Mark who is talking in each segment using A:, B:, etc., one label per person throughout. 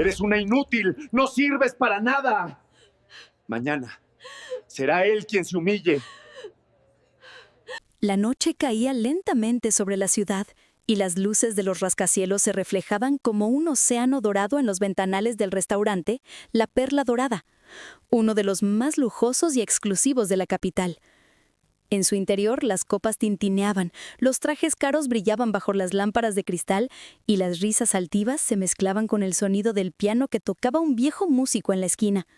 A: Eres una inútil, no sirves para nada. Mañana será él quien se humille.
B: La noche caía lentamente sobre la ciudad y las luces de los rascacielos se reflejaban como un océano dorado en los ventanales del restaurante La Perla Dorada, uno de los más lujosos y exclusivos de la capital. En su interior las copas tintineaban, los trajes caros brillaban bajo las lámparas de cristal y las risas altivas se mezclaban con el sonido del piano que tocaba un viejo músico en la esquina.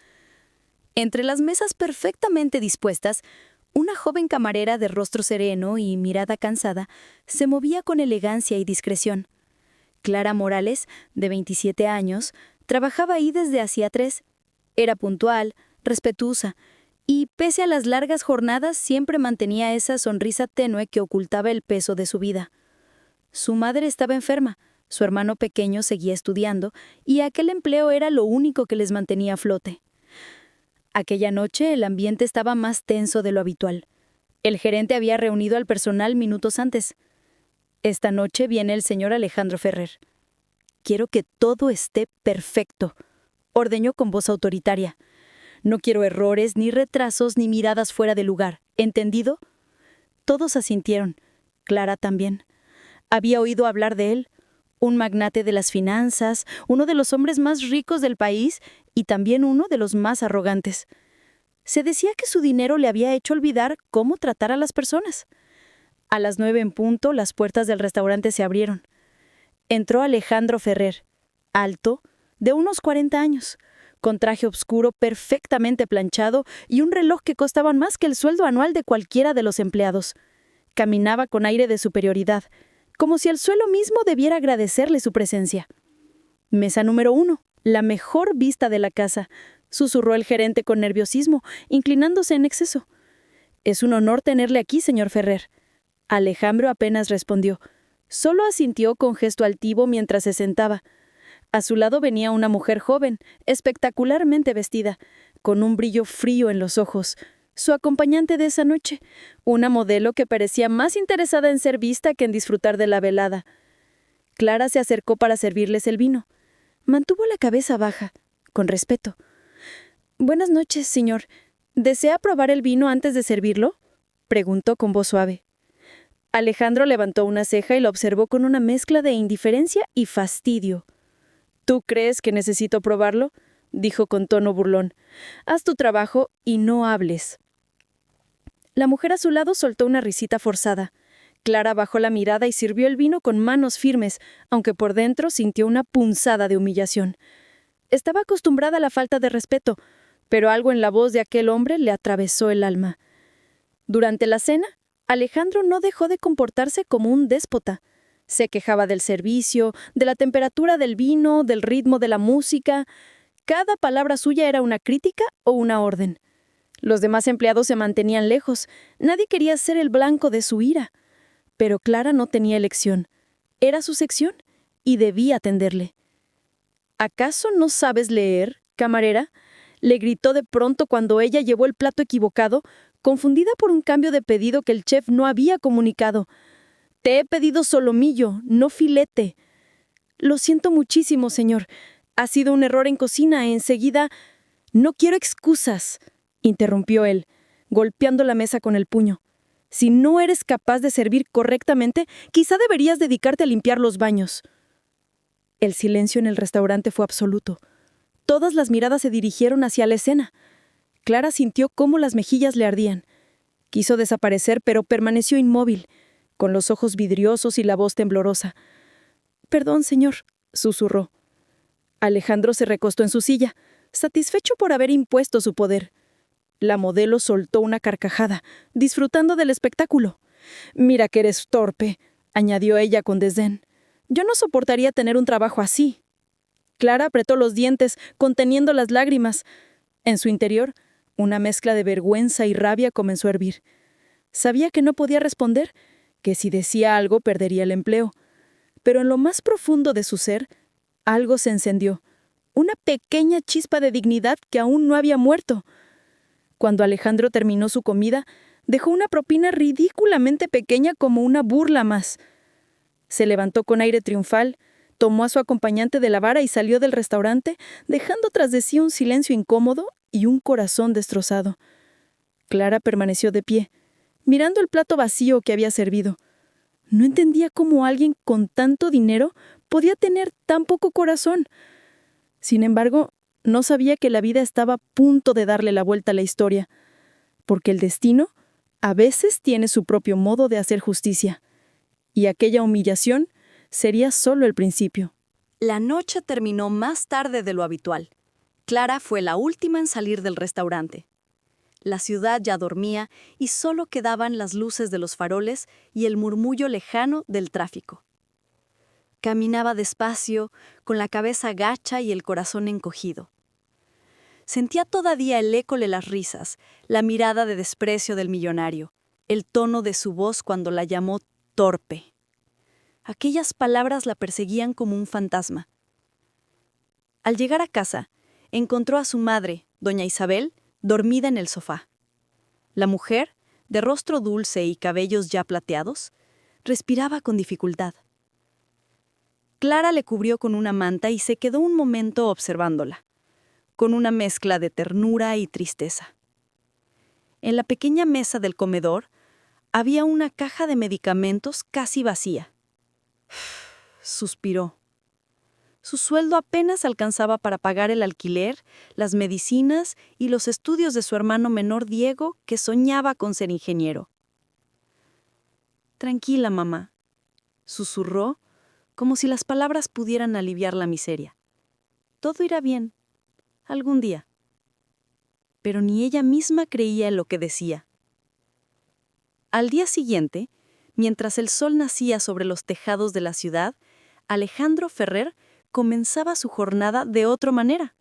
B: Entre las mesas perfectamente dispuestas, una joven camarera de rostro sereno y mirada cansada se movía con elegancia y discreción. Clara Morales, de 27 años, trabajaba ahí desde hacía 3. Era puntual, respetuosa, y pese a las largas jornadas siempre mantenía esa sonrisa tenue que ocultaba el peso de su vida. Su madre estaba enferma, su hermano pequeño seguía estudiando, y aquel empleo era lo único que les mantenía a flote. Aquella noche el ambiente estaba más tenso de lo habitual. El gerente había reunido al personal minutos antes. Esta noche viene el señor Alejandro Ferrer. Quiero que todo esté perfecto, ordenó con voz autoritaria. No quiero errores, ni retrasos, ni miradas fuera de lugar. ¿Entendido? Todos asintieron. Clara también. Había oído hablar de él. Un magnate de las finanzas, uno de los hombres más ricos del país y también uno de los más arrogantes. Se decía que su dinero le había hecho olvidar cómo tratar a las personas. A las 9 en punto, las puertas del restaurante se abrieron. Entró Alejandro Ferrer, alto, de unos 40 años, con traje oscuro perfectamente planchado y un reloj que costaba más que el sueldo anual de cualquiera de los empleados. Caminaba con aire de superioridad, como si el suelo mismo debiera agradecerle su presencia. Mesa número 1, la mejor vista de la casa, susurró el gerente con nerviosismo, inclinándose en exceso. Es un honor tenerle aquí, señor Ferrer. Alejandro apenas respondió. Solo asintió con gesto altivo mientras se sentaba. A su lado venía una mujer joven, espectacularmente vestida, con un brillo frío en los ojos. Su acompañante de esa noche, una modelo que parecía más interesada en ser vista que en disfrutar de la velada. Clara se acercó para servirles el vino. Mantuvo la cabeza baja, con respeto. «Buenas noches, señor. ¿Desea probar el vino antes de servirlo?», preguntó con voz suave. Alejandro levantó una ceja y lo observó con una mezcla de indiferencia y fastidio. «¿Tú crees que necesito probarlo?», dijo con tono burlón. «Haz tu trabajo y no hables». La mujer a su lado soltó una risita forzada. Clara bajó la mirada y sirvió el vino con manos firmes, aunque por dentro sintió una punzada de humillación. Estaba acostumbrada a la falta de respeto, pero algo en la voz de aquel hombre le atravesó el alma. Durante la cena, Alejandro no dejó de comportarse como un déspota. Se quejaba del servicio, de la temperatura del vino, del ritmo de la música. Cada palabra suya era una crítica o una orden. Los demás empleados se mantenían lejos. Nadie quería ser el blanco de su ira. Pero Clara no tenía elección. Era su sección y debía atenderle. «¿Acaso no sabes leer, camarera?», le gritó de pronto cuando ella llevó el plato equivocado, confundida por un cambio de pedido que el chef no había comunicado. «Te he pedido solomillo, no filete». «Lo siento muchísimo, señor. Ha sido un error en cocina. Enseguida...» «No quiero excusas», interrumpió él, golpeando la mesa con el puño. «Si no eres capaz de servir correctamente, quizá deberías dedicarte a limpiar los baños». El silencio en el restaurante fue absoluto. Todas las miradas se dirigieron hacia la escena. Clara sintió cómo las mejillas le ardían. Quiso desaparecer, pero permaneció inmóvil, con los ojos vidriosos y la voz temblorosa. «Perdón, señor», susurró. Alejandro se recostó en su silla, satisfecho por haber impuesto su poder. La modelo soltó una carcajada, disfrutando del espectáculo. «Mira que eres torpe», añadió ella con desdén. «Yo no soportaría tener un trabajo así». Clara apretó los dientes, conteniendo las lágrimas. En su interior, una mezcla de vergüenza y rabia comenzó a hervir. Sabía que no podía responder, que si decía algo perdería el empleo. Pero en lo más profundo de su ser, algo se encendió. Una pequeña chispa de dignidad que aún no había muerto. Cuando Alejandro terminó su comida, dejó una propina ridículamente pequeña como una burla más. Se levantó con aire triunfal, Tomó a su acompañante de la vara y salió del restaurante, dejando tras de sí un silencio incómodo y un corazón destrozado. Clara permaneció de pie, mirando el plato vacío que había servido. No entendía cómo alguien con tanto dinero podía tener tan poco corazón. Sin embargo, no sabía que la vida estaba a punto de darle la vuelta a la historia, porque el destino a veces tiene su propio modo de hacer justicia, y aquella humillación sería solo el principio. La noche terminó más tarde de lo habitual. Clara fue la última en salir del restaurante. La ciudad ya dormía y solo quedaban las luces de los faroles y el murmullo lejano del tráfico. Caminaba despacio, con la cabeza gacha y el corazón encogido. Sentía todavía el eco de las risas, la mirada de desprecio del millonario, el tono de su voz cuando la llamó torpe. Aquellas palabras la perseguían como un fantasma. Al llegar a casa, encontró a su madre, doña Isabel, dormida en el sofá. La mujer, de rostro dulce y cabellos ya plateados, respiraba con dificultad. Clara le cubrió con una manta y se quedó un momento observándola, con una mezcla de ternura y tristeza. En la pequeña mesa del comedor había una caja de medicamentos casi vacía. Suspiró. Su sueldo apenas alcanzaba para pagar el alquiler, las medicinas y los estudios de su hermano menor Diego, que soñaba con ser ingeniero. «Tranquila, mamá», susurró, como si las palabras pudieran aliviar la miseria. «Todo irá bien, algún día». Pero ni ella misma creía en lo que decía. Al día siguiente, mientras el sol nacía sobre los tejados de la ciudad, Alejandro Ferrer comenzaba su jornada de otra manera.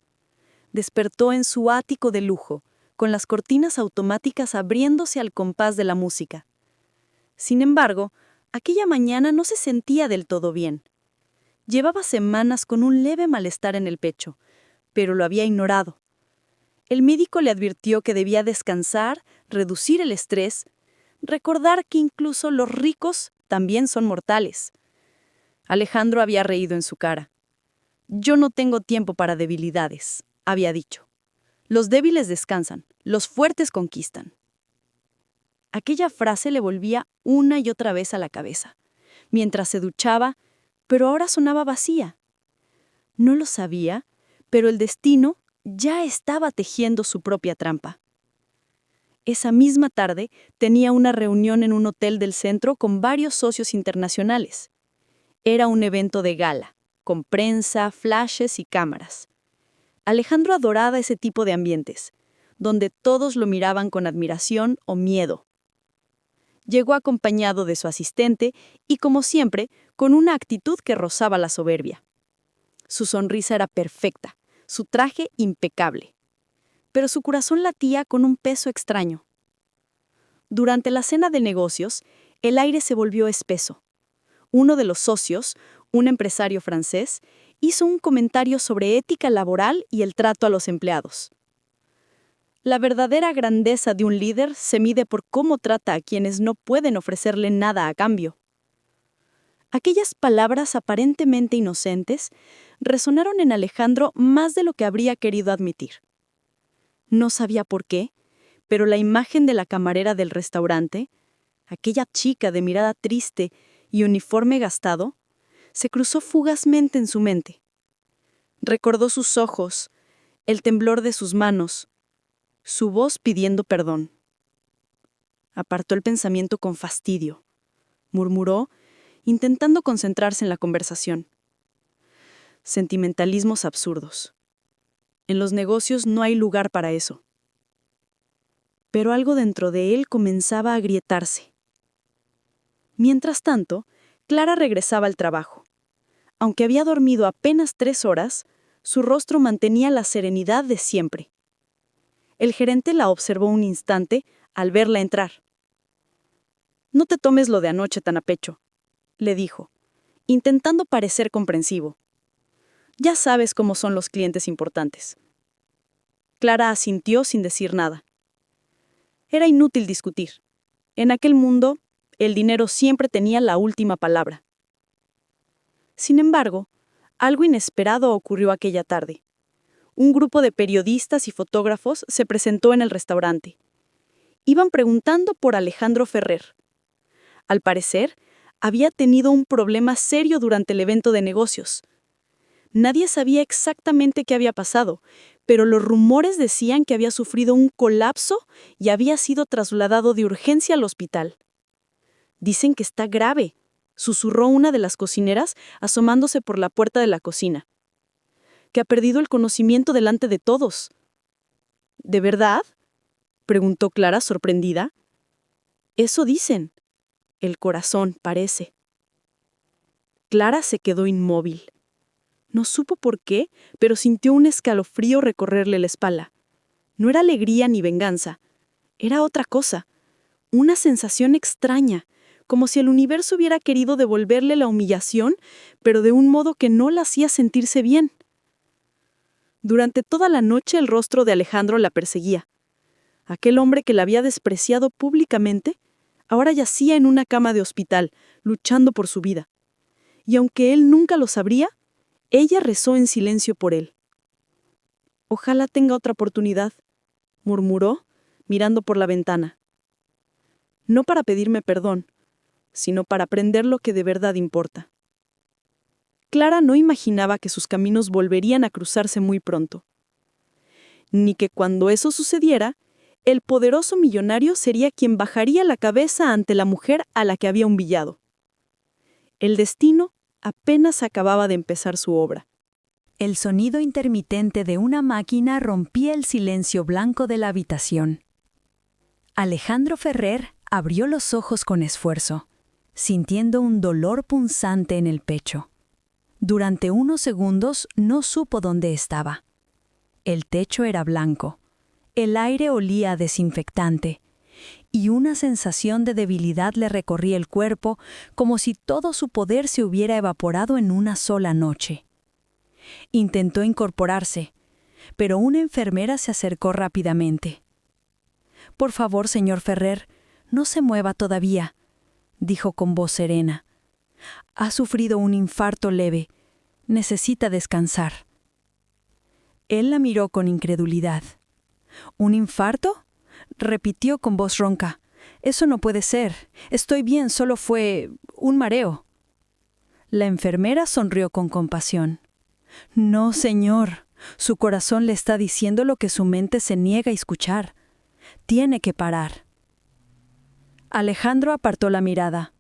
B: Despertó en su ático de lujo, con las cortinas automáticas abriéndose al compás de la música. Sin embargo, aquella mañana no se sentía del todo bien. Llevaba semanas con un leve malestar en el pecho, pero lo había ignorado. El médico le advirtió que debía descansar, reducir el estrés, recordar que incluso los ricos también son mortales. Alejandro había reído en su cara. «Yo no tengo tiempo para debilidades», había dicho. «Los débiles descansan, los fuertes conquistan». Aquella frase le volvía una y otra vez a la cabeza, mientras se duchaba, pero ahora sonaba vacía. No lo sabía, pero el destino ya estaba tejiendo su propia trampa. Esa misma tarde tenía una reunión en un hotel del centro con varios socios internacionales. Era un evento de gala, con prensa, flashes y cámaras. Alejandro adoraba ese tipo de ambientes, donde todos lo miraban con admiración o miedo. Llegó acompañado de su asistente y, como siempre, con una actitud que rozaba la soberbia. Su sonrisa era perfecta, su traje impecable, pero su corazón latía con un peso extraño. Durante la cena de negocios, el aire se volvió espeso. Uno de los socios, un empresario francés, hizo un comentario sobre ética laboral y el trato a los empleados. La verdadera grandeza de un líder se mide por cómo trata a quienes no pueden ofrecerle nada a cambio. Aquellas palabras aparentemente inocentes resonaron en Alejandro más de lo que habría querido admitir. No sabía por qué, pero la imagen de la camarera del restaurante, aquella chica de mirada triste y uniforme gastado, se cruzó fugazmente en su mente. Recordó sus ojos, el temblor de sus manos, su voz pidiendo perdón. Apartó el pensamiento con fastidio. Murmuró, intentando concentrarse en la conversación. Sentimentalismos absurdos. En los negocios no hay lugar para eso. Pero algo dentro de él comenzaba a agrietarse. Mientras tanto, Clara regresaba al trabajo. Aunque había dormido apenas 3 horas, su rostro mantenía la serenidad de siempre. El gerente la observó un instante al verla entrar. «No te tomes lo de anoche tan a pecho», le dijo, intentando parecer comprensivo. «Ya sabes cómo son los clientes importantes». Clara asintió sin decir nada. Era inútil discutir. En aquel mundo, el dinero siempre tenía la última palabra. Sin embargo,
C: Algo inesperado ocurrió aquella tarde. Un grupo de periodistas y fotógrafos se presentó en el restaurante. Iban preguntando por Alejandro Ferrer. Al parecer, había tenido un problema serio durante el evento de negocios. Nadie sabía exactamente qué había pasado, pero los rumores decían que había sufrido un colapso y había sido trasladado de urgencia al hospital. «Dicen que está grave», susurró una de las cocineras asomándose por la puerta de la cocina. «Que ha perdido el conocimiento delante de todos». «¿De verdad?», preguntó Clara sorprendida. «Eso dicen. El corazón, parece». Clara se quedó inmóvil. No supo por qué, pero sintió un escalofrío recorrerle la espalda. No era alegría ni venganza. Era otra cosa. Una sensación extraña, como si el universo hubiera querido devolverle la humillación, pero de un modo que no la hacía sentirse bien. Durante toda la noche el rostro de Alejandro la perseguía. Aquel hombre que la había despreciado públicamente, ahora yacía en una cama de hospital, luchando por su vida. Y aunque él nunca lo sabría, ella rezó en silencio por él. «Ojalá tenga otra oportunidad», murmuró, mirando por la ventana. No para pedirme perdón, sino para aprender lo que de verdad importa. Clara no imaginaba que sus caminos volverían a cruzarse muy pronto. Ni que cuando eso sucediera, el poderoso millonario sería quien bajaría la cabeza ante la mujer a la que había humillado. El destino apenas acababa de empezar su obra.
B: El sonido intermitente de una máquina rompía el silencio blanco de la habitación. Alejandro Ferrer abrió los ojos con esfuerzo, sintiendo un dolor punzante en el pecho. Durante unos segundos no supo dónde estaba. El techo era blanco, el aire olía a desinfectante, y una sensación de debilidad le recorría el cuerpo como si todo su poder se hubiera evaporado en una sola noche. Intentó incorporarse, pero una enfermera se acercó rápidamente. «Por favor, señor Ferrer, no se mueva todavía», dijo con voz serena. «Ha sufrido un infarto leve. Necesita descansar». Él la miró con incredulidad. «¿Un infarto?», repitió con voz ronca. «Eso no puede ser. Estoy bien, solo fue un mareo». La enfermera sonrió con compasión. «No, señor. Su corazón le está diciendo lo que su mente se niega a escuchar. Tiene que parar». Alejandro apartó la mirada.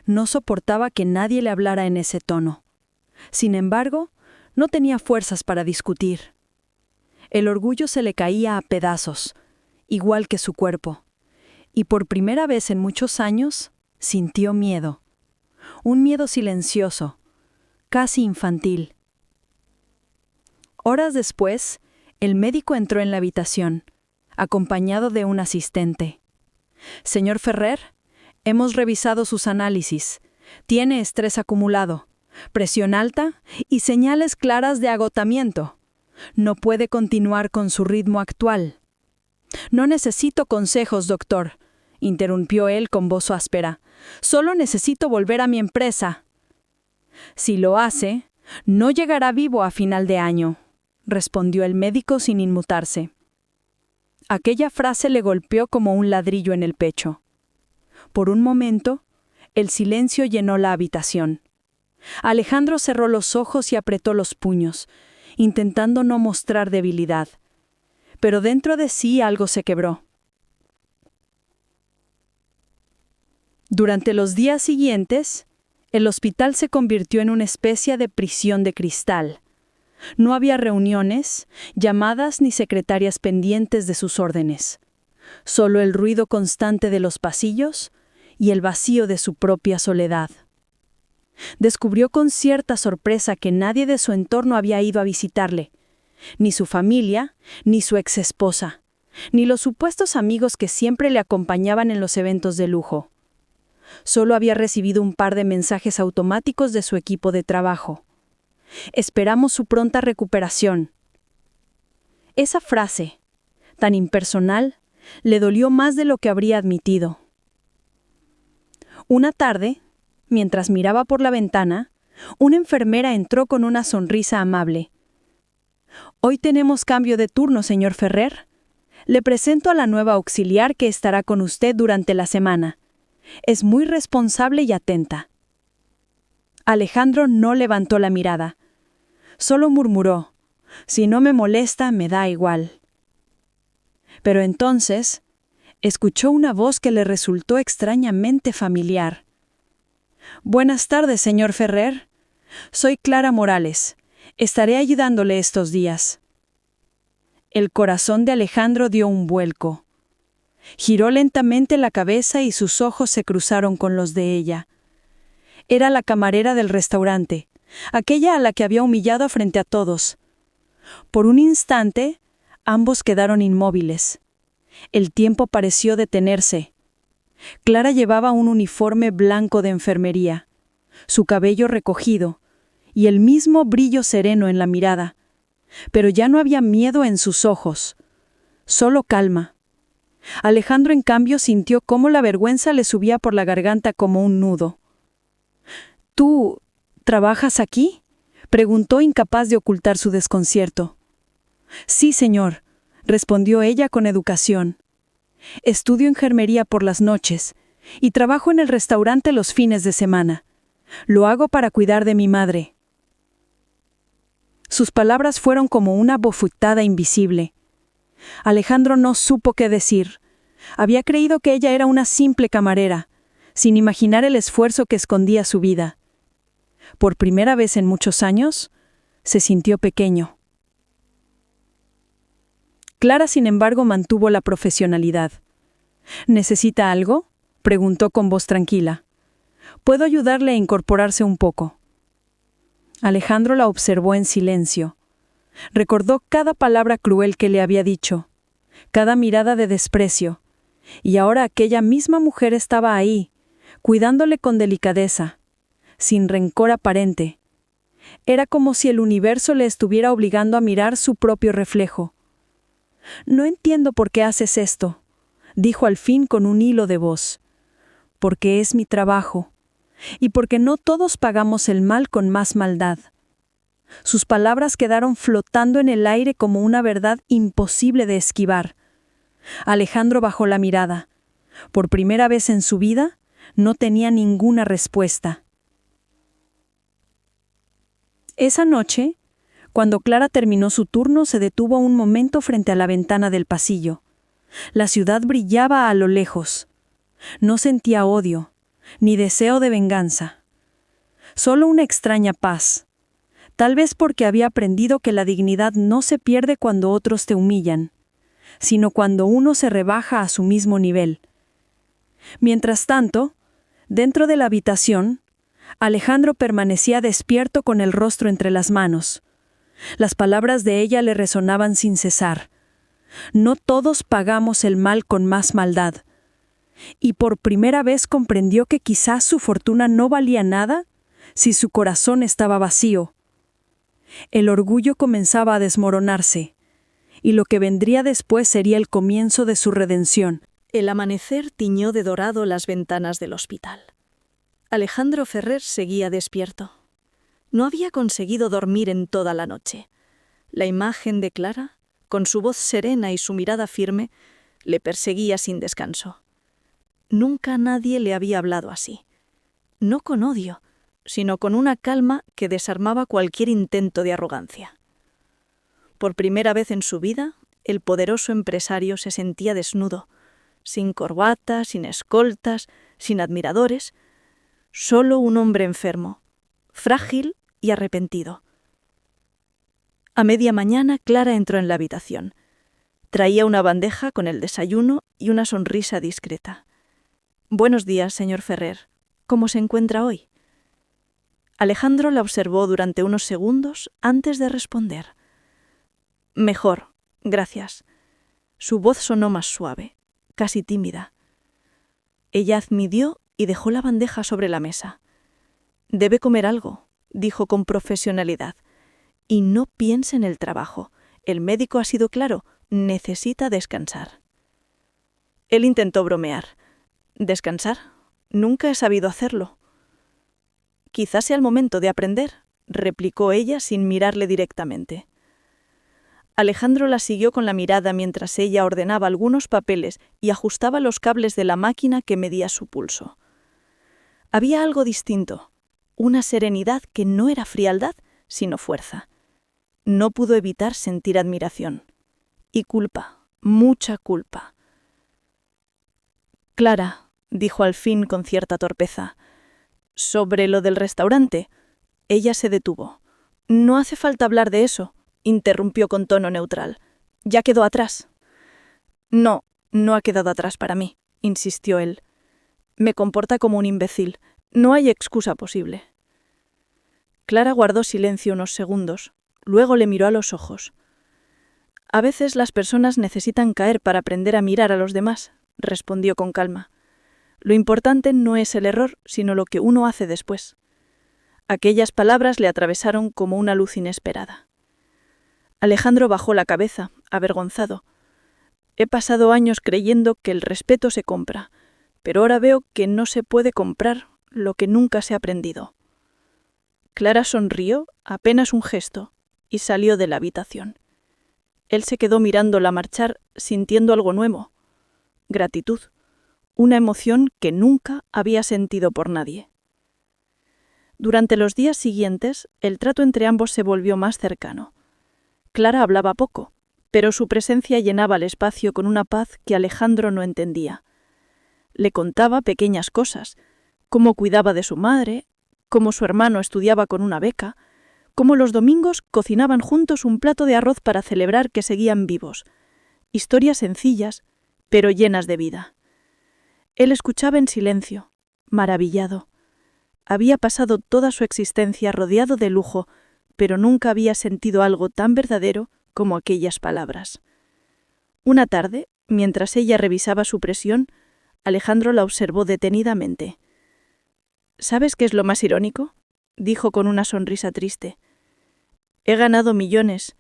B: No soportaba que nadie le hablara en ese tono. Sin embargo, no tenía fuerzas para discutir. El orgullo se le caía a pedazos, igual que su cuerpo, y por primera vez en muchos años sintió miedo. Un miedo silencioso, casi infantil. Horas después, el médico entró en la habitación, acompañado de un asistente. «Señor Ferrer, hemos revisado sus análisis. Tiene estrés acumulado, presión alta y señales claras de agotamiento. No puede continuar con su ritmo actual». «No necesito consejos, doctor», interrumpió él con voz áspera. «Solo necesito volver a mi empresa». «Si lo hace, no llegará vivo a final de año», respondió el médico sin inmutarse. Aquella frase le golpeó como un ladrillo en el pecho. Por un momento, el silencio llenó la habitación. Alejandro cerró los ojos y apretó los puños, intentando no mostrar debilidad. Pero dentro de sí algo se quebró. Durante los días siguientes, el hospital se convirtió en una especie de prisión de cristal. No había reuniones, llamadas ni secretarias pendientes de sus órdenes. Solo el ruido constante de los pasillos y el vacío de su propia soledad. Descubrió con cierta sorpresa que nadie de su entorno había ido a visitarle, ni su familia, ni su exesposa, ni los supuestos amigos que siempre le acompañaban en los eventos de lujo. Solo había recibido un par de mensajes automáticos de su equipo de trabajo. «Esperamos su pronta recuperación». Esa frase, tan impersonal, le dolió más de lo que habría admitido. Una tarde, mientras miraba por la ventana,
C: Una enfermera entró con una sonrisa amable. «Hoy tenemos cambio de turno, señor Ferrer. Le presento a la nueva auxiliar que estará con usted durante la semana. Es muy responsable y atenta». Alejandro no levantó la mirada. Solo murmuró: «Si no me molesta, me da igual». Pero entonces escuchó una voz que le resultó extrañamente familiar. «Buenas tardes, señor Ferrer. Soy Clara Morales. Estaré ayudándole estos días». El corazón de Alejandro dio un vuelco. Giró lentamente la cabeza y sus ojos se cruzaron con los de ella. Era la camarera del restaurante, aquella a la que había humillado frente a todos. Por un instante, ambos quedaron inmóviles. El tiempo pareció detenerse. Clara llevaba un uniforme blanco de enfermería, su cabello recogido y el mismo brillo sereno en la mirada. Pero ya no había miedo en sus ojos, solo calma. Alejandro, en cambio, sintió cómo la vergüenza le subía por la garganta como un nudo. «¿Tú trabajas aquí?», preguntó, incapaz de ocultar su desconcierto. «Sí, señor», respondió ella con educación. «Estudio enfermería por las noches y trabajo en el restaurante los fines de semana. Lo hago para cuidar de mi madre». Sus palabras fueron como una bofetada invisible. Alejandro no supo qué decir. Había creído que ella era una simple camarera, sin imaginar el esfuerzo que escondía su vida. Por primera vez en muchos años, se sintió pequeño. Clara, sin embargo, mantuvo la profesionalidad. «¿Necesita algo?», preguntó con voz tranquila. «Puedo ayudarle a incorporarse un poco». Alejandro la observó en silencio. Recordó cada palabra cruel que le había dicho, cada mirada de desprecio, y ahora aquella misma mujer estaba ahí, cuidándole con delicadeza, sin rencor aparente. Era como si el universo le estuviera obligando a mirar su propio reflejo. «No entiendo por qué haces esto», dijo al fin con un hilo de voz. «Porque es mi trabajo, y porque no todos pagamos el mal con más maldad». Sus palabras quedaron flotando en el aire como una verdad imposible de esquivar. Alejandro bajó la mirada. Por primera vez en su vida, no tenía ninguna respuesta. Esa noche, cuando Clara terminó su turno, se detuvo un momento frente a la ventana del pasillo. La ciudad brillaba a lo lejos. No sentía odio, ni deseo de venganza. Solo una extraña paz. Tal vez porque había aprendido que la dignidad no se pierde cuando otros te humillan, sino cuando uno se rebaja a su mismo nivel. Mientras tanto, dentro de la habitación, Alejandro permanecía despierto con el rostro entre las manos. Las palabras de ella le resonaban sin cesar. No todos pagamos el mal con más maldad. Y por primera vez comprendió que quizás su fortuna no valía nada si su corazón estaba vacío. El orgullo comenzaba a desmoronarse, y lo que vendría después sería el comienzo de su redención.
B: El amanecer tiñó de dorado las ventanas del hospital. Alejandro Ferrer seguía despierto. No había conseguido dormir en toda la noche. La imagen de Clara, con su voz serena y su mirada firme, le perseguía sin descanso. Nunca nadie le había hablado así. No con odio, sino con una calma que desarmaba cualquier intento de arrogancia. Por primera vez en su vida, el poderoso empresario se sentía desnudo, sin corbata, sin escoltas, sin admiradores, solo un hombre enfermo, frágil y arrepentido. A media mañana, Clara entró en la habitación. Traía una bandeja con el desayuno y una sonrisa discreta. «Buenos días, señor Ferrer. ¿Cómo se encuentra hoy?». Alejandro la observó durante unos segundos antes de responder. «Mejor, gracias». Su voz sonó más suave, casi tímida. Ella admitió y dejó la bandeja sobre la mesa. «Debe comer algo», dijo con profesionalidad. «Y no piense en el trabajo. El médico ha sido claro, necesita descansar». Él intentó bromear. «¿Descansar? Nunca he sabido hacerlo».
C: Quizás sea el momento de aprender, replicó ella sin mirarle directamente. Alejandro la siguió con la mirada mientras ella ordenaba algunos papeles y ajustaba los cables de la máquina que medía su pulso. Había algo distinto, una serenidad que no era frialdad, sino fuerza. No pudo evitar sentir admiración. Y culpa, mucha culpa. Clara, dijo al fin con cierta torpeza, sobre lo del restaurante. Ella se detuvo. No hace falta hablar de eso, interrumpió con tono neutral. Ya quedó atrás. No, no ha quedado atrás para mí, insistió él. Me comporta como un imbécil. No hay excusa posible. Clara guardó silencio unos segundos. Luego le miró a los ojos. A veces las personas necesitan caer para aprender a mirar a los demás, respondió con calma. Lo importante no es el error, sino lo que uno hace después. Aquellas palabras le atravesaron como una luz inesperada. Alejandro bajó la cabeza, avergonzado. He pasado años creyendo que el respeto se compra, pero ahora veo que no se puede comprar lo que nunca se ha aprendido. Clara sonrió, apenas un gesto, y salió de la habitación. Él se quedó mirándola marchar, sintiendo algo nuevo. Gratitud, una emoción que nunca había sentido por nadie. Durante los días siguientes, el trato entre ambos se volvió más cercano. Clara hablaba poco, pero su presencia llenaba el espacio con una paz que Alejandro no entendía. Le contaba pequeñas cosas, cómo cuidaba de su madre, cómo su hermano estudiaba con una beca, cómo los domingos cocinaban juntos un plato de arroz para celebrar que seguían vivos. Historias sencillas, pero llenas de vida. Él escuchaba en silencio, maravillado. Había pasado toda su existencia rodeado de lujo, pero nunca había sentido algo tan verdadero como aquellas palabras. Una tarde, mientras ella revisaba su presión, Alejandro la observó detenidamente. ¿Sabes qué es lo más irónico?, dijo con una sonrisa triste. He ganado millones,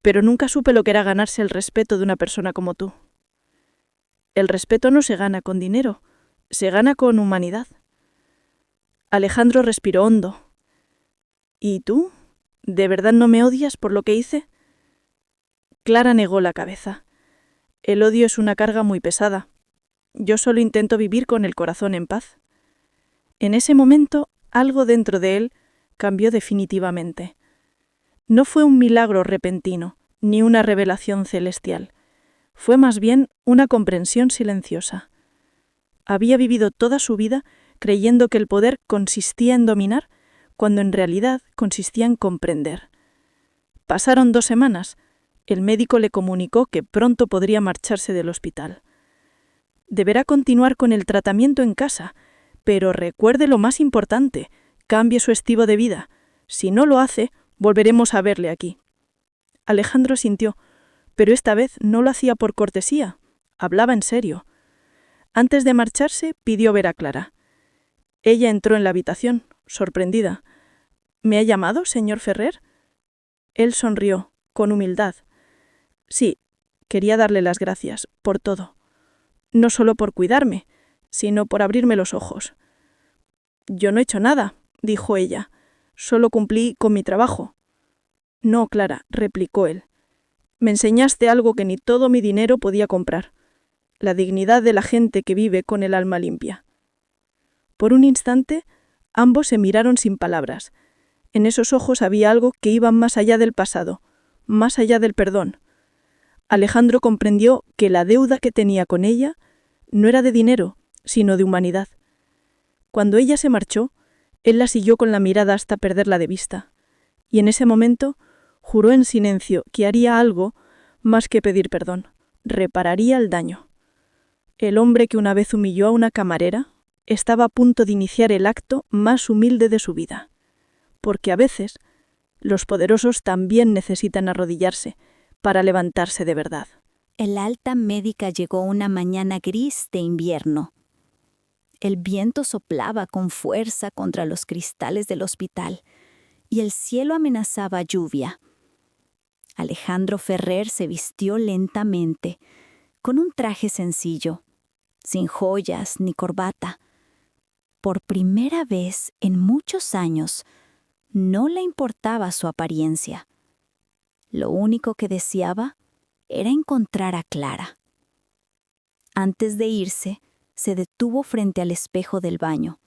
C: pero nunca supe lo que era ganarse el respeto de una persona como tú. El respeto no se gana con dinero, se gana con humanidad. Alejandro respiró hondo. ¿Y tú? ¿De verdad no me odias por lo que hice? Clara negó la cabeza. El odio es una carga muy pesada. Yo solo intento vivir con el corazón en paz. En ese momento, algo dentro de él cambió definitivamente. No fue un milagro repentino, ni una revelación celestial. Fue más bien una comprensión silenciosa. Había vivido toda su vida creyendo que el poder consistía en dominar, cuando en realidad consistía en comprender. Pasaron 2 semanas. El médico le comunicó que pronto podría marcharse del hospital. Deberá continuar con el tratamiento en casa, pero recuerde lo más importante, cambie su estilo de vida. Si no lo hace, volveremos a verle aquí. Alejandro sintió, pero esta vez no lo hacía por cortesía, hablaba en serio. Antes de marcharse, pidió ver a Clara. Ella entró en la habitación, sorprendida. ¿Me ha llamado, señor Ferrer? Él sonrió, con humildad. Sí, quería darle las gracias, por todo. No solo por cuidarme, sino por abrirme los ojos. Yo no he hecho nada, dijo ella. Solo cumplí con mi trabajo. No, Clara, replicó él. Me enseñaste algo que ni todo mi dinero podía comprar. La dignidad de la gente que vive con el alma limpia. Por un instante, ambos se miraron sin palabras. En esos ojos había algo que iba más allá del pasado, más allá del perdón. Alejandro comprendió que la deuda que tenía con ella no era de dinero, sino de humanidad. Cuando ella se marchó, él la siguió con la mirada hasta perderla de vista, y en ese momento juró en silencio que haría algo más que pedir perdón, repararía el daño. El hombre que una vez humilló a una camarera estaba a punto de iniciar el acto más humilde de su vida, porque a veces los poderosos también necesitan arrodillarse para levantarse de verdad.
B: El alta médica llegó una mañana gris de invierno. El viento soplaba con fuerza contra los cristales del hospital y el cielo amenazaba lluvia. Alejandro Ferrer se vistió lentamente, con un traje sencillo, sin joyas ni corbata. Por primera vez en muchos años, no le importaba su apariencia. Lo único que deseaba era encontrar a Clara. Antes de irse, se detuvo frente al espejo del baño.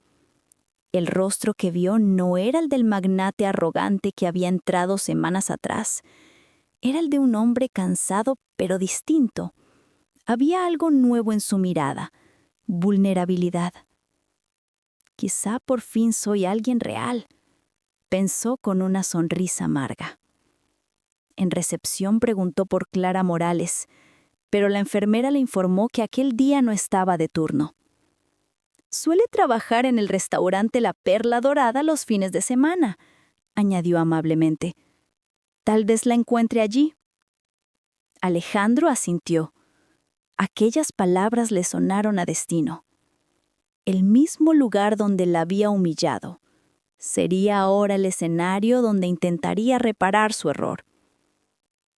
B: El rostro que vio no era el del magnate arrogante que había entrado semanas atrás. Era el de un hombre cansado pero distinto. Había algo nuevo en su mirada, vulnerabilidad. Quizá por fin soy alguien real, pensó con una sonrisa amarga. En recepción preguntó por Clara Morales, pero la enfermera le informó que aquel día no estaba de turno. Suele trabajar en el restaurante La Perla Dorada los fines de semana, añadió amablemente. Tal vez la encuentre allí. Alejandro asintió. Aquellas palabras le sonaron a destino. El mismo lugar donde la había humillado. Sería ahora el escenario donde intentaría reparar su error.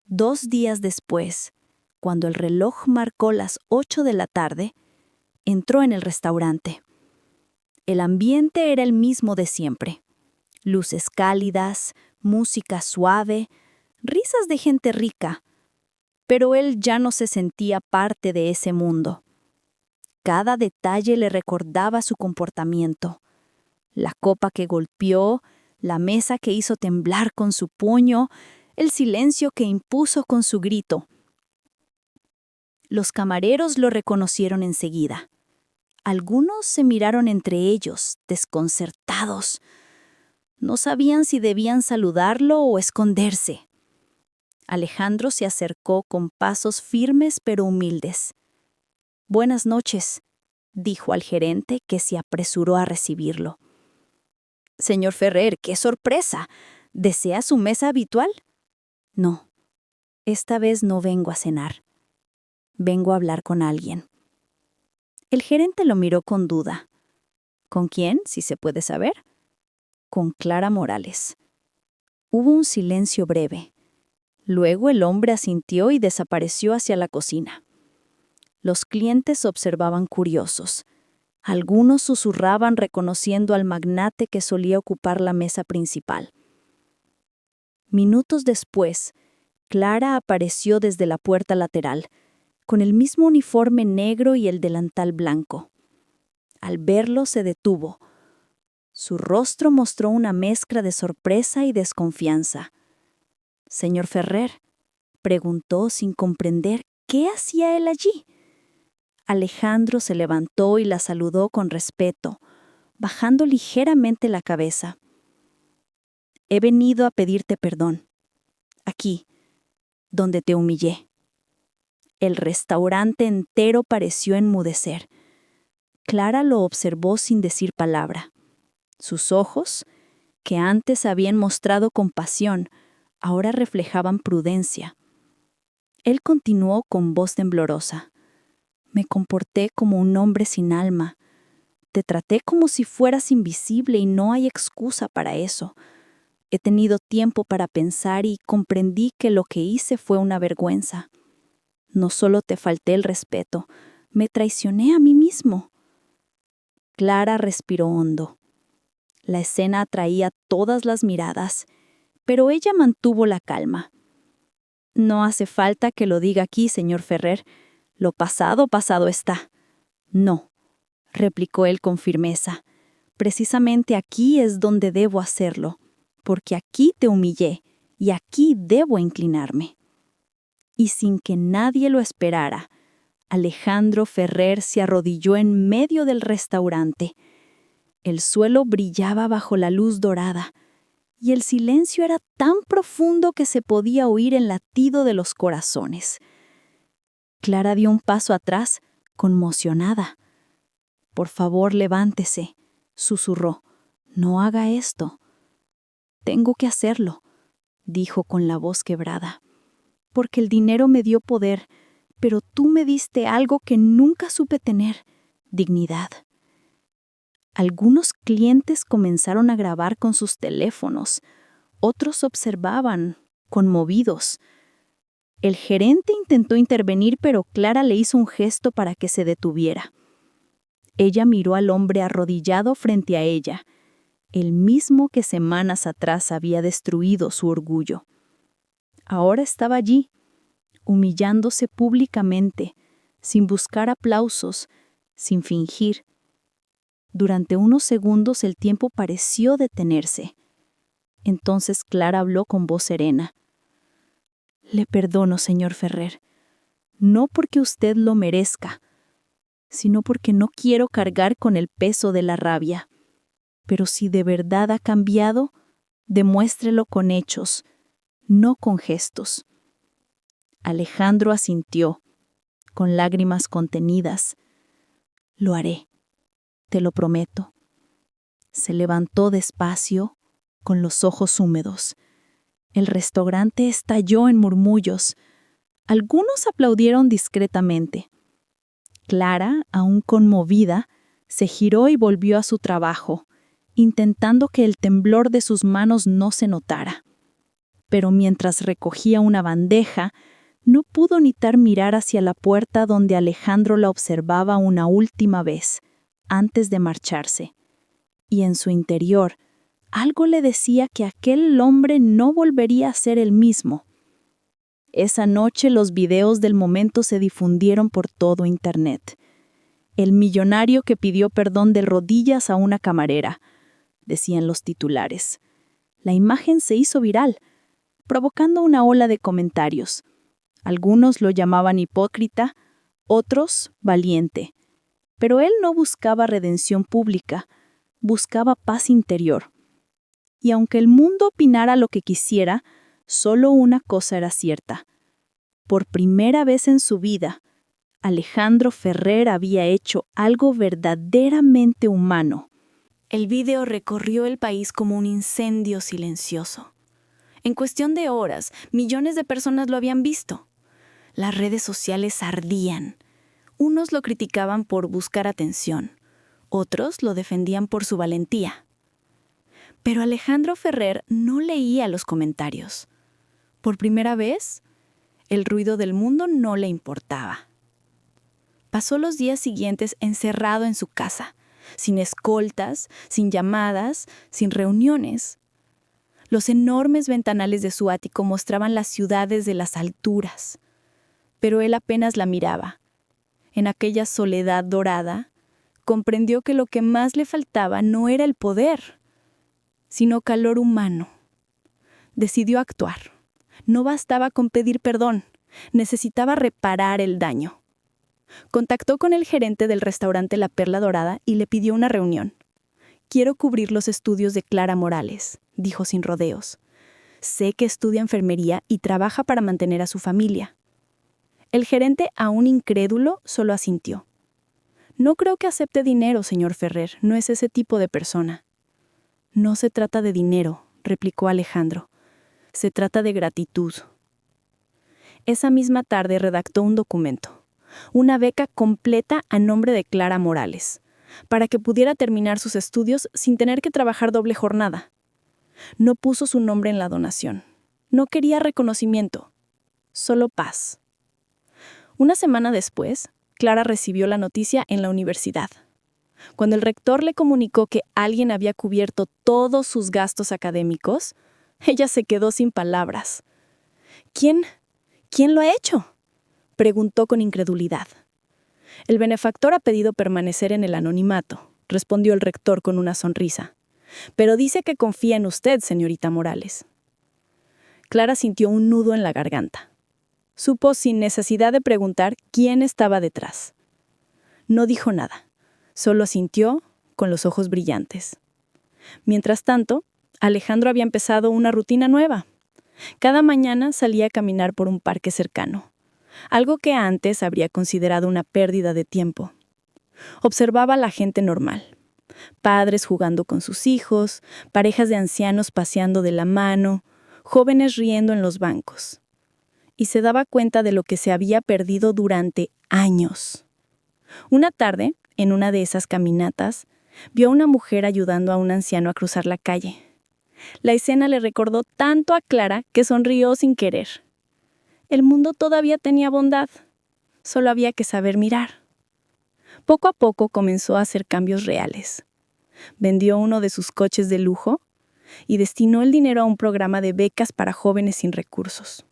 B: 2 días después, cuando el reloj marcó las 8 de la tarde, entró en el restaurante. El ambiente era el mismo de siempre. Luces cálidas, música suave, risas de gente rica. Pero él ya no se sentía parte de ese mundo. Cada detalle le recordaba su comportamiento. La copa que golpeó, la mesa que hizo temblar con su puño, el silencio que impuso con su grito. Los camareros lo reconocieron enseguida. Algunos se miraron entre ellos, desconcertados. No sabían si debían saludarlo o esconderse. Alejandro se acercó con pasos firmes pero humildes. «Buenas noches», dijo al gerente, que se apresuró a recibirlo. «Señor Ferrer, qué sorpresa. ¿Desea su mesa habitual?» «No, esta vez no vengo a cenar. Vengo a hablar con alguien». El gerente lo miró con duda. «¿Con quién, si se puede saber?» «Con Clara Morales». Hubo un silencio breve. Luego el hombre asintió y desapareció hacia la cocina. Los clientes observaban curiosos. Algunos susurraban reconociendo al magnate que solía ocupar la mesa principal. Minutos después, Clara apareció desde la puerta lateral, con el mismo uniforme negro y el delantal blanco. Al verlo se detuvo. Su rostro mostró una mezcla de sorpresa y desconfianza. «Señor Ferrer», preguntó sin comprender qué hacía él allí. Alejandro se levantó y la saludó con respeto, bajando ligeramente la cabeza. «He venido a pedirte perdón. Aquí, donde te humillé». El restaurante entero pareció enmudecer. Clara lo observó sin decir palabra. Sus ojos, que antes habían mostrado compasión, ahora reflejaban prudencia. Él continuó con voz temblorosa. «Me comporté como un hombre sin alma. Te traté como si fueras invisible y no hay excusa para eso. He tenido tiempo para pensar y comprendí que lo que hice fue una vergüenza. No solo te falté el respeto, me traicioné a mí mismo». Clara respiró hondo. La escena atraía todas las miradas, pero ella mantuvo la calma. «No hace falta que lo diga aquí, señor Ferrer. Lo pasado, pasado está». «No», replicó él con firmeza. «Precisamente aquí es donde debo hacerlo, porque aquí te humillé y aquí debo inclinarme». Y sin que nadie lo esperara, Alejandro Ferrer se arrodilló en medio del restaurante. El suelo brillaba bajo la luz dorada, y el silencio era tan profundo que se podía oír el latido de los corazones. Clara dio un paso atrás, conmocionada. «Por favor, levántese», susurró. «No haga esto». «Tengo que hacerlo», dijo con la voz quebrada. «Porque el dinero me dio poder, pero tú me diste algo que nunca supe tener, dignidad». Algunos clientes comenzaron a grabar con sus teléfonos. Otros observaban, conmovidos. El gerente intentó intervenir, pero Clara le hizo un gesto para que se detuviera. Ella miró al hombre arrodillado frente a ella, el mismo que semanas atrás había destruido su orgullo. Ahora estaba allí, humillándose públicamente, sin buscar aplausos, sin fingir. Durante unos segundos el tiempo pareció detenerse. Entonces Clara habló con voz serena. «Le perdono, señor Ferrer, no porque usted lo merezca, sino porque no quiero cargar con el peso de la rabia. Pero si de verdad ha cambiado, demuéstrelo con hechos, no con gestos». Alejandro asintió, con lágrimas contenidas. «Lo haré, te lo prometo». Se levantó despacio, con los ojos húmedos. El restaurante estalló en murmullos. Algunos aplaudieron discretamente. Clara, aún conmovida, se giró y volvió a su trabajo, intentando que el temblor de sus manos no se notara. Pero mientras recogía una bandeja, no pudo evitar mirar hacia la puerta donde Alejandro la observaba una última vez, antes de marcharse. Y en su interior, algo le decía que aquel hombre no volvería a ser el mismo. Esa noche los videos del momento se difundieron por todo Internet. El millonario que pidió perdón de rodillas a una camarera, decían los titulares. La imagen se hizo viral, provocando una ola de comentarios. Algunos lo llamaban hipócrita, otros valiente. Pero él no buscaba redención pública, buscaba paz interior. Y aunque el mundo opinara lo que quisiera, solo una cosa era cierta. Por primera vez en su vida, Alejandro Ferrer había hecho algo verdaderamente humano.
C: El video recorrió el país como un incendio silencioso. En cuestión de horas, millones de personas lo habían visto. Las redes sociales ardían. Unos lo criticaban por buscar atención, otros lo defendían por su valentía. Pero Alejandro Ferrer no leía los comentarios. Por primera vez, el ruido del mundo no le importaba. Pasó los días siguientes encerrado en su casa, sin escoltas, sin llamadas, sin reuniones. Los enormes ventanales de su ático mostraban las ciudades de las alturas. Pero él apenas la miraba. En aquella soledad dorada, comprendió que lo que más le faltaba no era el poder, sino calor humano. Decidió actuar. No bastaba con pedir perdón, necesitaba reparar el daño. Contactó con el gerente del restaurante La Perla Dorada y le pidió una reunión. «Quiero cubrir los estudios de Clara Morales», dijo sin rodeos. «Sé que estudia enfermería y trabaja para mantener a su familia». El gerente, aún incrédulo, solo asintió. «No creo que acepte dinero, señor Ferrer, no es ese tipo de persona». «No se trata de dinero», replicó Alejandro. «Se trata de gratitud». Esa misma tarde redactó un documento, una beca completa a nombre de Clara Morales, para que pudiera terminar sus estudios sin tener que trabajar doble jornada. No puso su nombre en la donación. No quería reconocimiento, solo paz. Una semana después, Clara recibió la noticia en la universidad. Cuando el rector le comunicó que alguien había cubierto todos sus gastos académicos, ella se quedó sin palabras. ¿Quién lo ha hecho?», preguntó con incredulidad. «El benefactor ha pedido permanecer en el anonimato», respondió el rector con una sonrisa. «Pero dice que confía en usted, señorita Morales». Clara sintió un nudo en la garganta. Supo sin necesidad de preguntar quién estaba detrás. No dijo nada, solo asintió con los ojos brillantes. Mientras tanto, Alejandro había empezado una rutina nueva. Cada mañana salía a caminar por un parque cercano, algo que antes habría considerado una pérdida de tiempo. Observaba a la gente normal, padres jugando con sus hijos, parejas de ancianos paseando de la mano, jóvenes riendo en los bancos. Y se daba cuenta de lo que se había perdido durante años. Una tarde, en una de esas caminatas, vio a una mujer ayudando a un anciano a cruzar la calle. La escena le recordó tanto a Clara que sonrió sin querer. El mundo todavía tenía bondad, solo había que saber mirar. Poco a poco comenzó a hacer cambios reales. Vendió uno de sus coches de lujo y destinó el dinero a un programa de becas para jóvenes sin recursos.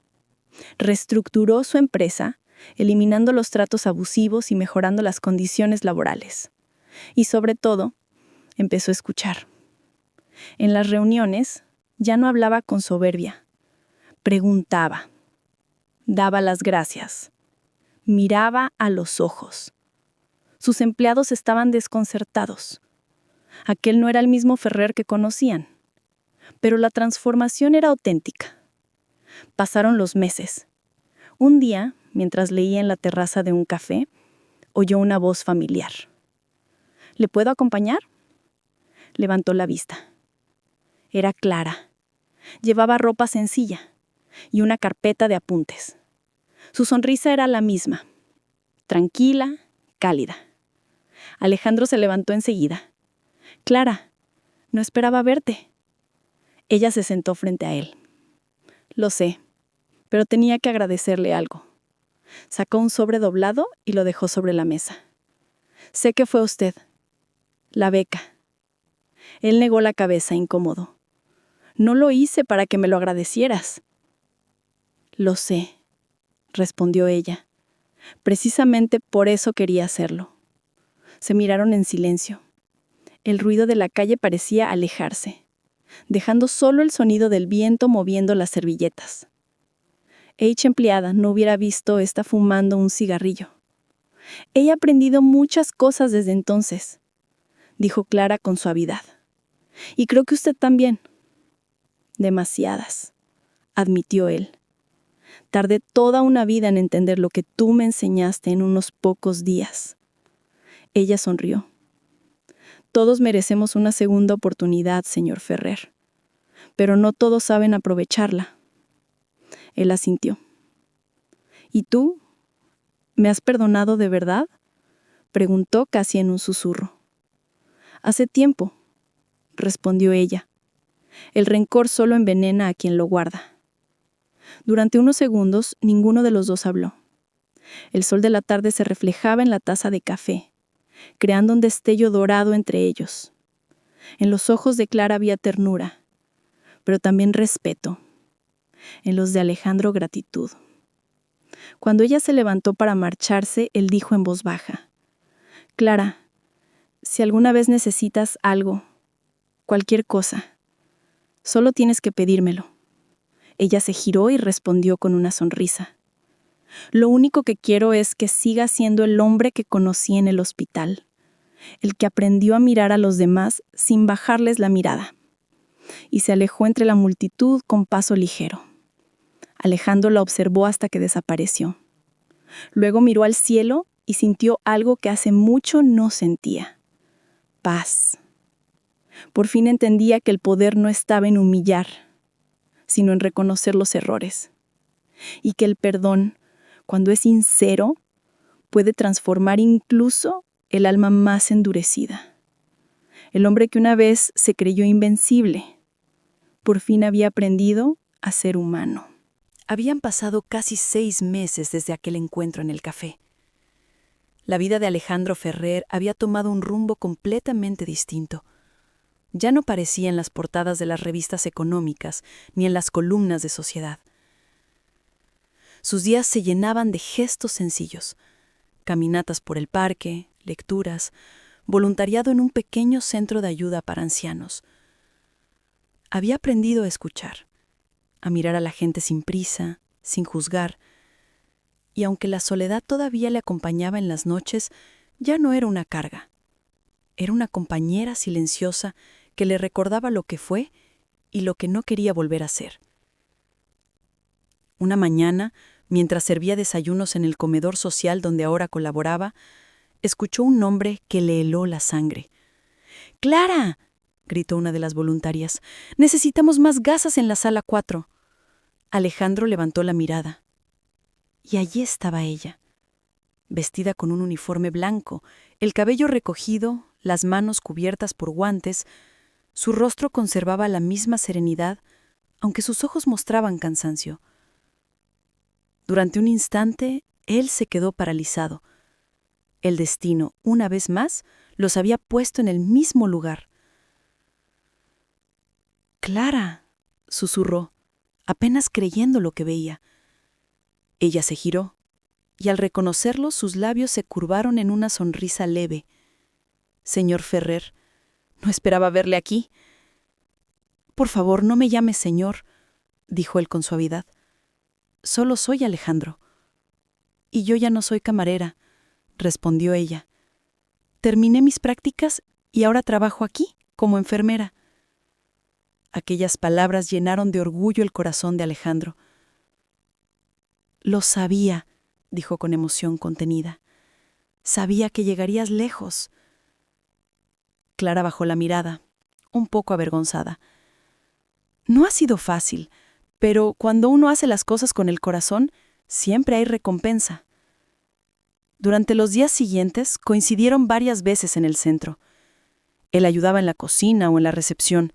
C: Reestructuró su empresa, eliminando los tratos abusivos y mejorando las condiciones laborales. Y sobre todo, empezó a escuchar. En las reuniones, ya no hablaba con soberbia. Preguntaba. Daba las gracias. Miraba a los ojos. Sus empleados estaban desconcertados. Aquel no era el mismo Ferrer que conocían. Pero la transformación era auténtica. Pasaron los meses. Un día, mientras leía en la terraza de un café, oyó una voz familiar. ¿Le puedo acompañar? Levantó la vista. Era Clara. Llevaba ropa sencilla y una carpeta de apuntes. Su sonrisa era la misma, tranquila, cálida. Alejandro se levantó enseguida. Clara, no esperaba verte. Ella se sentó frente a él. Lo sé, pero tenía que agradecerle algo. Sacó un sobre doblado y lo dejó sobre la mesa. Sé que fue usted. La beca. Él negó la cabeza, incómodo. No lo hice para que me lo agradecieras. Lo sé, respondió ella. Precisamente por eso quería hacerlo. Se miraron en silencio. El ruido de la calle parecía alejarse, dejando solo el sonido del viento moviendo las servilletas. Empleada no hubiera visto está fumando un cigarrillo. He aprendido muchas cosas desde entonces, dijo Clara con suavidad. Y creo que usted también. Demasiadas, admitió él. Tardé toda una vida en entender lo que tú me enseñaste en unos pocos días. Ella sonrió. Todos merecemos una segunda oportunidad, señor Ferrer, pero no todos saben aprovecharla. Él asintió. ¿Y tú? ¿Me has perdonado de verdad?, preguntó casi en un susurro. Hace tiempo, respondió ella. El rencor solo envenena a quien lo guarda. Durante unos segundos, ninguno de los dos habló. El sol de la tarde se reflejaba en la taza de café, creando un destello dorado entre ellos. En los ojos de Clara había ternura, pero también respeto. En los de Alejandro, gratitud. Cuando ella se levantó para marcharse, él dijo en voz baja: Clara, si alguna vez necesitas algo, cualquier cosa, solo tienes que pedírmelo. Ella se giró y respondió con una sonrisa. Lo único que quiero es que siga siendo el hombre que conocí en el hospital, el que aprendió a mirar a los demás sin bajarles la mirada. Y se alejó entre la multitud con paso ligero. Alejandro la observó hasta que desapareció. Luego miró al cielo y sintió algo que hace mucho no sentía: paz. Por fin entendía que el poder no estaba en humillar, sino en reconocer los errores. Y que el perdón, cuando es sincero, puede transformar incluso el alma más endurecida. El hombre que una vez se creyó invencible, por fin había aprendido a ser humano. Habían pasado casi 6 meses desde aquel encuentro en el café. La vida de Alejandro Ferrer había tomado un rumbo completamente distinto. Ya no parecía en las portadas de las revistas económicas ni en las columnas de Sociedad. Sus días se llenaban de gestos sencillos: caminatas por el parque, lecturas, voluntariado en un pequeño centro de ayuda para ancianos. Había aprendido a escuchar, a mirar a la gente sin prisa, sin juzgar, y aunque la soledad todavía le acompañaba en las noches, ya no era una carga. Era una compañera silenciosa que le recordaba lo que fue y lo que no quería volver a ser. Una mañana, mientras servía desayunos en el comedor social donde ahora colaboraba, escuchó un nombre que le heló la sangre. ¡Clara!, gritó una de las voluntarias. «Necesitamos más gasas en la sala 4». Alejandro levantó la mirada. Y allí estaba ella, vestida con un uniforme blanco, el cabello recogido, las manos cubiertas por guantes. Su rostro conservaba la misma serenidad, aunque sus ojos mostraban cansancio. Durante un instante, él se quedó paralizado. El destino, una vez más, los había puesto en el mismo lugar. «Clara», susurró, apenas creyendo lo que veía. Ella se giró, y al reconocerlo sus labios se curvaron en una sonrisa leve. «Señor Ferrer, no esperaba verle aquí». «Por favor, no me llame señor», dijo él con suavidad. «Solo soy Alejandro». «Y yo ya no soy camarera», respondió ella. «Terminé mis prácticas y ahora trabajo aquí, como enfermera». Aquellas palabras llenaron de orgullo el corazón de Alejandro. «Lo sabía», dijo con emoción contenida. «Sabía que llegarías lejos». Clara bajó la mirada, un poco avergonzada. «No ha sido fácil, pero cuando uno hace las cosas con el corazón, siempre hay recompensa». Durante los días siguientes coincidieron varias veces en el centro. Él ayudaba en la cocina o en la recepción,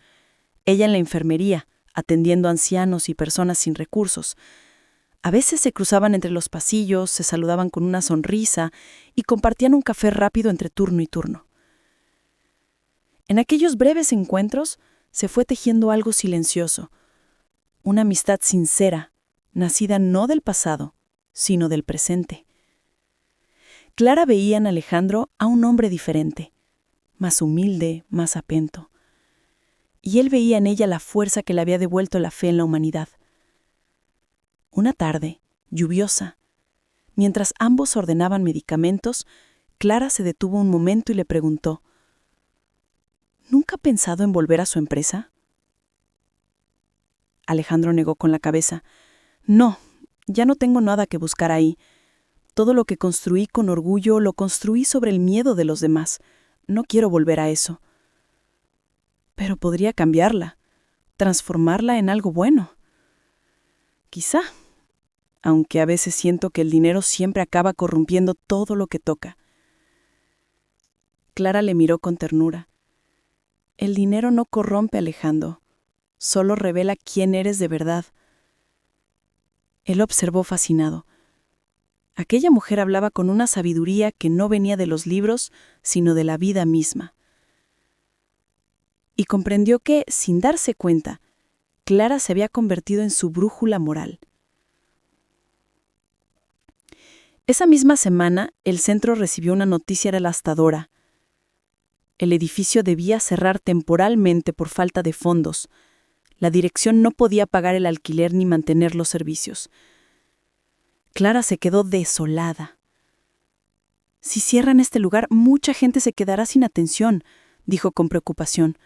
C: ella en la enfermería, atendiendo a ancianos y personas sin recursos. A veces se cruzaban entre los pasillos, se saludaban con una sonrisa y compartían un café rápido entre turno y turno. En aquellos breves encuentros se fue tejiendo algo silencioso, una amistad sincera, nacida no del pasado, sino del presente. Clara veía en Alejandro a un hombre diferente, más humilde, más atento. Y él veía en ella la fuerza que le había devuelto la fe en la humanidad. Una tarde, lluviosa, mientras ambos ordenaban medicamentos, Clara se detuvo un momento y le preguntó: «¿Nunca ha pensado en volver a su empresa?» Alejandro negó con la cabeza. «No, ya no tengo nada que buscar ahí. Todo lo que construí con orgullo lo construí sobre el miedo de los demás. No quiero volver a eso». «Pero podría cambiarla, transformarla en algo bueno». «Quizá, aunque a veces siento que el dinero siempre acaba corrompiendo todo lo que toca». Clara le miró con ternura. «El dinero no corrompe, Alejandro, solo revela quién eres de verdad». Él observó fascinado. Aquella mujer hablaba con una sabiduría que no venía de los libros, sino de la vida misma. Y comprendió que, sin darse cuenta, Clara se había convertido en su brújula moral. Esa misma semana, el centro recibió una noticia devastadora. El edificio debía cerrar temporalmente por falta de fondos. La dirección no podía pagar el alquiler ni mantener los servicios. Clara se quedó desolada. «Si cierran este lugar, mucha gente se quedará sin atención», dijo con preocupación.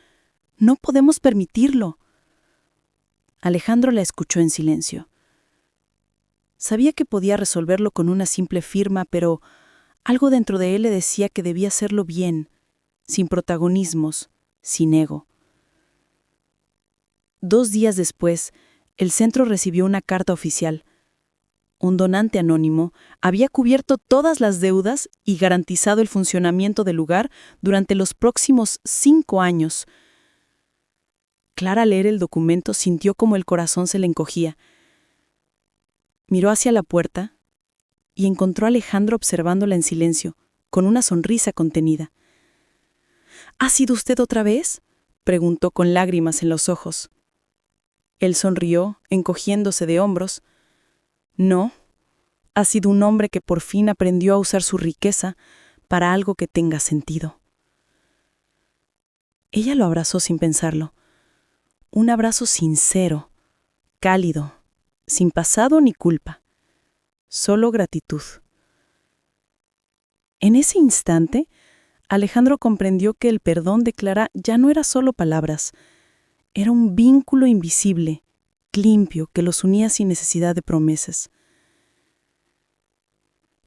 C: «No podemos permitirlo». Alejandro la escuchó en silencio. Sabía que podía resolverlo con una simple firma, pero algo dentro de él le decía que debía hacerlo bien, sin protagonismos, sin ego. 2 días después, el centro recibió una carta oficial. Un donante anónimo había cubierto todas las deudas y garantizado el funcionamiento del lugar durante los próximos 5 años. Clara, al leer el documento, sintió como el corazón se le encogía. Miró hacia la puerta y encontró a Alejandro observándola en silencio, con una sonrisa contenida. «¿Ha sido usted otra vez?», preguntó con lágrimas en los ojos. Él sonrió, encogiéndose de hombros. «No, ha sido un hombre que por fin aprendió a usar su riqueza para algo que tenga sentido». Ella lo abrazó sin pensarlo. Un abrazo sincero, cálido, sin pasado ni culpa, solo gratitud. En ese instante, Alejandro comprendió que el perdón de Clara ya no era solo palabras, era un vínculo invisible, limpio, que los unía sin necesidad de promesas.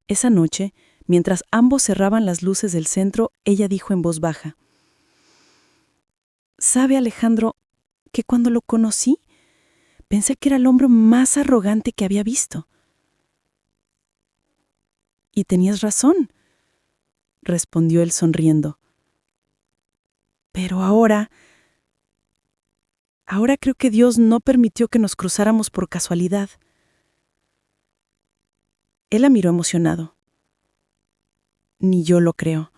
C: Esa noche, mientras ambos cerraban las luces del centro, ella dijo en voz baja: «¿Sabe, Alejandro, que cuando lo conocí, pensé que era el hombre más arrogante que había visto?» «Y tenías razón», respondió él sonriendo. «Pero ahora creo que Dios no permitió que nos cruzáramos por casualidad». Él la miró emocionado. Ni yo lo creo.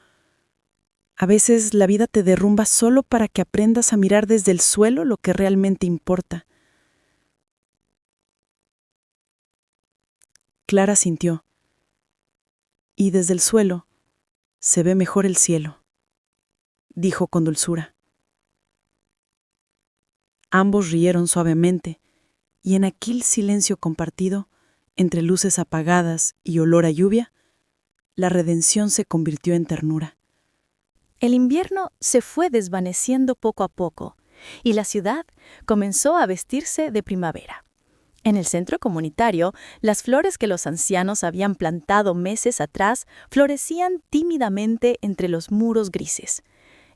C: A veces la vida te derrumba solo para que aprendas a mirar desde el suelo lo que realmente importa. Clara sintió. Y desde el suelo se ve mejor el cielo, dijo con dulzura. Ambos rieron suavemente, y en aquel silencio compartido, entre luces apagadas y olor a lluvia, la redención se convirtió en ternura.
B: El invierno se fue desvaneciendo poco a poco y la ciudad comenzó a vestirse de primavera. En el centro comunitario, las flores que los ancianos habían plantado meses atrás florecían tímidamente entre los muros grises.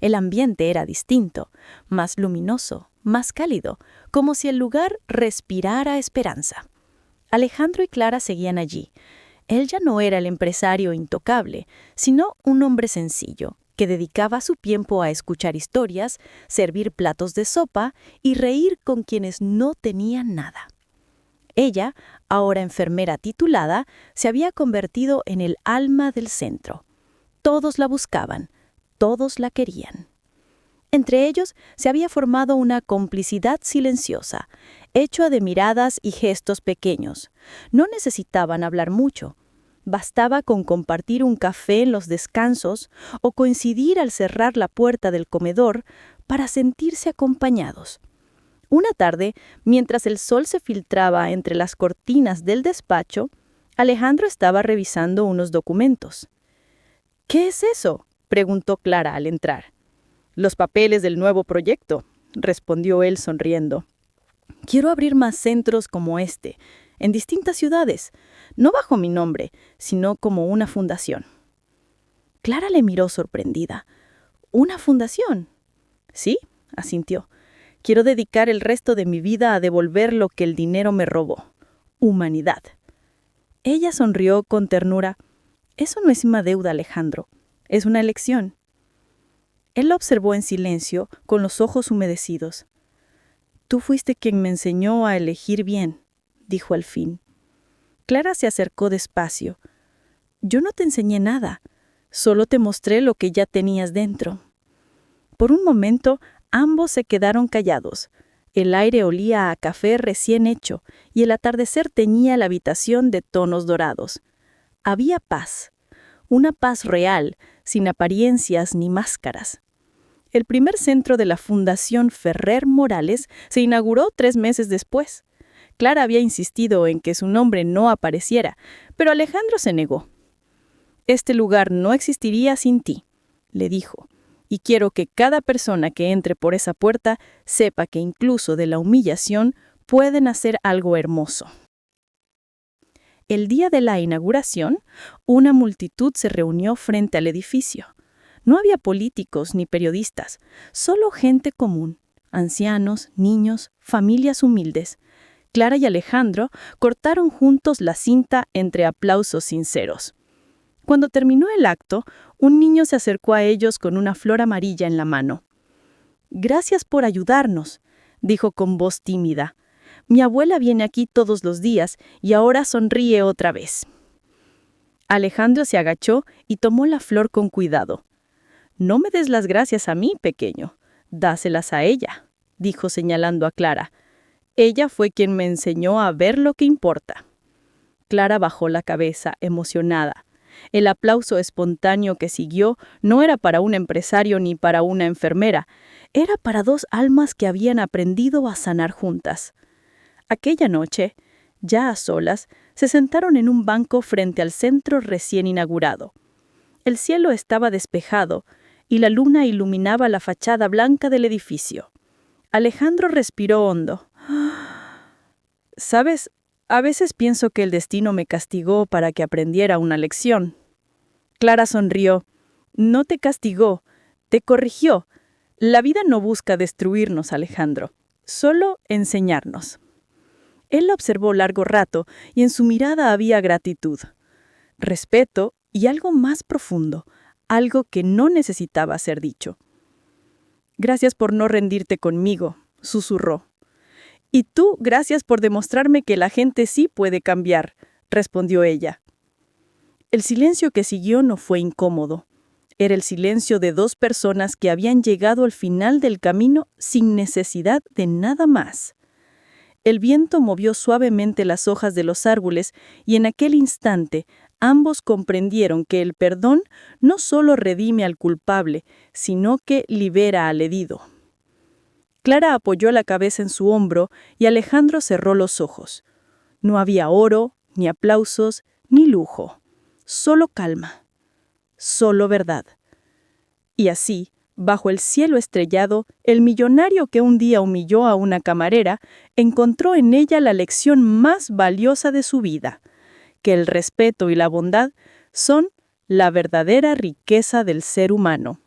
B: El ambiente era distinto, más luminoso, más cálido, como si el lugar respirara esperanza. Alejandro y Clara seguían allí. Él ya no era el empresario intocable, sino un hombre sencillo, que dedicaba su tiempo a escuchar historias, servir platos de sopa y reír con quienes no tenían nada. Ella, ahora enfermera titulada, se había convertido en el alma del centro. Todos la buscaban, todos la querían. Entre ellos se había formado una complicidad silenciosa, hecha de miradas y gestos pequeños. No necesitaban hablar mucho. Bastaba con compartir un café en los descansos o coincidir al cerrar la puerta del comedor para sentirse acompañados. Una tarde, mientras el sol se filtraba entre las cortinas del despacho, Alejandro estaba revisando unos documentos. «¿Qué es eso?», preguntó Clara al entrar. «Los papeles del nuevo proyecto», respondió él sonriendo. «Quiero abrir más centros como este, en distintas ciudades, no bajo mi nombre, sino como una fundación». Clara le miró sorprendida. «¿Una fundación?». «Sí», asintió. «Quiero dedicar el resto de mi vida a devolver lo que el dinero me robó. Humanidad». Ella sonrió con ternura. «Eso no es una deuda, Alejandro. Es una elección». Él la observó en silencio, con los ojos humedecidos. «Tú fuiste quien me enseñó a elegir bien», dijo al fin. Clara se acercó despacio. «Yo no te enseñé nada, solo te mostré lo que ya tenías dentro». Por un momento, ambos se quedaron callados. El aire olía a café recién hecho y el atardecer teñía la habitación de tonos dorados. Había paz, una paz real, sin apariencias ni máscaras. El primer centro de la Fundación Ferrer Morales se inauguró 3 meses después. Clara había insistido en que su nombre no apareciera, pero Alejandro se negó. «Este lugar no existiría sin ti», le dijo, «y quiero que cada persona que entre por esa puerta sepa que incluso de la humillación pueden hacer algo hermoso». El día de la inauguración, una multitud se reunió frente al edificio. No había políticos ni periodistas, solo gente común, ancianos, niños, familias humildes. Clara y Alejandro cortaron juntos la cinta entre aplausos sinceros. Cuando terminó el acto, un niño se acercó a ellos con una flor amarilla en la mano. «Gracias por ayudarnos», dijo con voz tímida. «Mi abuela viene aquí todos los días y ahora sonríe otra vez». Alejandro se agachó y tomó la flor con cuidado. «No me des las gracias a mí, pequeño. Dáselas a ella», dijo señalando a Clara. «Ella fue quien me enseñó a ver lo que importa». Clara bajó la cabeza, emocionada. El aplauso espontáneo que siguió no era para un empresario ni para una enfermera, era para 2 almas que habían aprendido a sanar juntas. Aquella noche, ya a solas, se sentaron en un banco frente al centro recién inaugurado. El cielo estaba despejado y la luna iluminaba la fachada blanca del edificio. Alejandro respiró hondo. «¿Sabes? A veces pienso que el destino me castigó para que aprendiera una lección». Clara sonrió. «No te castigó, te corrigió. La vida no busca destruirnos, Alejandro, solo enseñarnos». Él la observó largo rato y en su mirada había gratitud, respeto y algo más profundo, algo que no necesitaba ser dicho. «Gracias por no rendirte conmigo», susurró. «Y tú, gracias por demostrarme que la gente sí puede cambiar», respondió ella.
C: El silencio que siguió no fue incómodo. Era el silencio de dos personas que habían llegado al final del camino sin necesidad de nada más. El viento movió suavemente las hojas de los árboles y en aquel instante ambos comprendieron que el perdón no solo redime al culpable, sino que libera al herido. Clara apoyó la cabeza en su hombro y Alejandro cerró los ojos. No había oro, ni aplausos, ni lujo. Solo calma. Solo verdad. Y así, bajo el cielo estrellado, el millonario que un día humilló a una camarera encontró en ella la lección más valiosa de su vida, que el respeto y la bondad son la verdadera riqueza del ser humano.